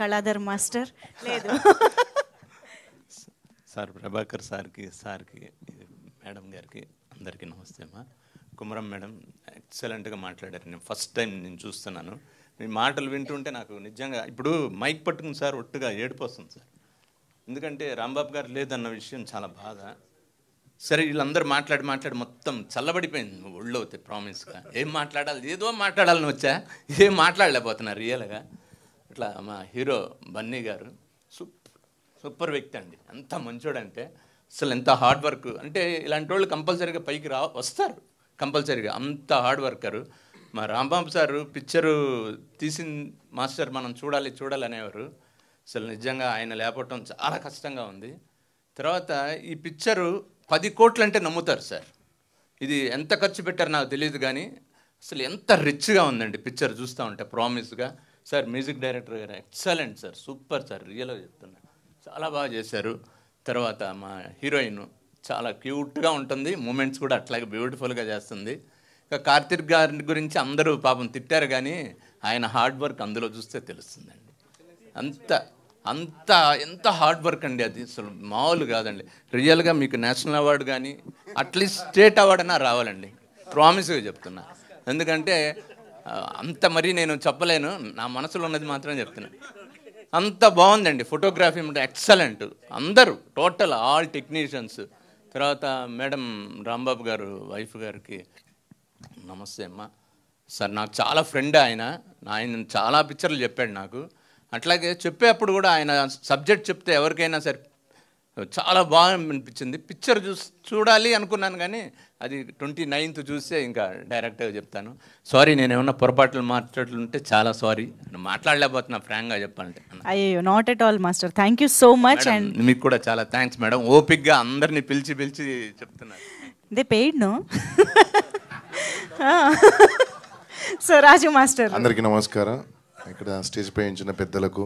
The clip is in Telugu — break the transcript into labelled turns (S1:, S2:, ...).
S1: కళాధర్ మాస్టర్ లేదు.
S2: సార్ ప్రభాకర్ సార్కి మేడం గారికి అందరికీ నమస్తే అమ్మా. కుమరం మేడం ఎక్సలెంట్గా మాట్లాడారు. నేను ఫస్ట్ టైం నేను చూస్తున్నాను. మీ మాటలు వింటుంటే నాకు నిజంగా ఇప్పుడు మైక్ పట్టుకుని సార్ ఒట్టుగా ఏడుపు వస్తుంది సార్. ఎందుకంటే రాంబాబు గారు లేదన్న విషయం చాలా బాధ. సరే వీళ్ళందరూ మాట్లాడి మొత్తం చల్లబడిపోయింది ఒళ్ళు అవుతాయి ప్రామిస్గా. ఏం మాట్లాడాలి, ఏదో మాట్లాడాలని వచ్చా, ఏం మాట్లాడలేకపోతున్నారు రియల్గా. ఇట్లా మా హీరో బన్నీ గారు సూపర్ వ్యక్తి అండి. ఎంత మంచోడంటే అసలు ఎంత హార్డ్ వర్క్ అంటే ఇలాంటి వాళ్ళు కంపల్సరీగా పైకి వస్తారు కంపల్సరీగా. అంత హార్డ్ వర్కరు. మా రాంబాబు సారు పిక్చరు తీసిన మాస్టర్ మనం చూడాలి అనేవారు. అసలు నిజంగా ఆయన లేపటం చాలా కష్టంగా ఉంది. తర్వాత ఈ పిక్చరు 10 కోట్లు అంటే నమ్ముతారు సార్. ఇది ఎంత ఖర్చు పెట్టారో నాకు తెలియదు కానీ అసలు ఎంత రిచ్గా ఉందండి పిక్చర్ చూస్తూ ఉంటే ప్రామిస్గా. సార్ మ్యూజిక్ డైరెక్టర్ గారు ఎక్సలెంట్ సార్, సూపర్ సార్, రియల్గా చెప్తున్నా చాలా బాగా చేశారు. తర్వాత మా హీరోయిన్ చాలా క్యూట్గా ఉంటుంది, మూమెంట్స్ కూడా అట్లాగే బ్యూటిఫుల్గా చేస్తుంది. ఇంకా కార్తీక్ గారి గురించి అందరూ పాపం తిట్టారు కానీ ఆయన హార్డ్ వర్క్ అందులో చూస్తే తెలుస్తుందండి. ఎంత హార్డ్ వర్క్ అండి అది, అసలు మామూలు కాదండి. రియల్గా మీకు నేషనల్ అవార్డు కానీ అట్లీస్ట్ స్టేట్ అవార్డు అయినా రావాలండి, ప్రామిస్గా చెప్తున్నా. ఎందుకంటే అంత మరీ నేను చెప్పలేను, నా మనసులో ఉన్నది మాత్రమే చెప్తున్నాను. అంత బాగుందండి ఫోటోగ్రఫీ ఎక్సలెంట్. అందరూ టోటల్ ఆల్ టెక్నీషియన్స్. తర్వాత మేడం రాంబాబు గారు వైఫ్ గారికి నమస్తే అమ్మ. సార్ నాకు చాలా ఫ్రెండ్ ఆయన చాలా పిక్చర్లు చెప్పాడు నాకు. అట్లాగే చెప్పేటప్పుడు కూడా ఆయన సబ్జెక్ట్ చెప్తే ఎవరికైనా సరే చాలా బాగా అనిపించింది. పిక్చర్ చూడాలి అనుకున్నాను కానీ అది 29th చూస్తే ఇంకా డైరెక్ట్గా చెప్తాను. సారీ నేను ఏమన్నా పొరపాట్లు మాట్లాడుతుంటే చాలా సారీ, మాట్లాడలేకపోతున్నా ఫ్రాంక్గా చెప్పాలంటే.
S1: అయ్యో not at all master, thank you so much. And
S2: మీకు కూడా చాలా థ్యాంక్స్ మేడం, ఓపిక్గా అందరినీ పిలిచి చెప్తున్నారు.
S1: They paid no. So Raju master
S3: అందరికీ నమస్కారం. ఇక్కడ స్టేజ్ పై ఉంచిన పెద్దలకు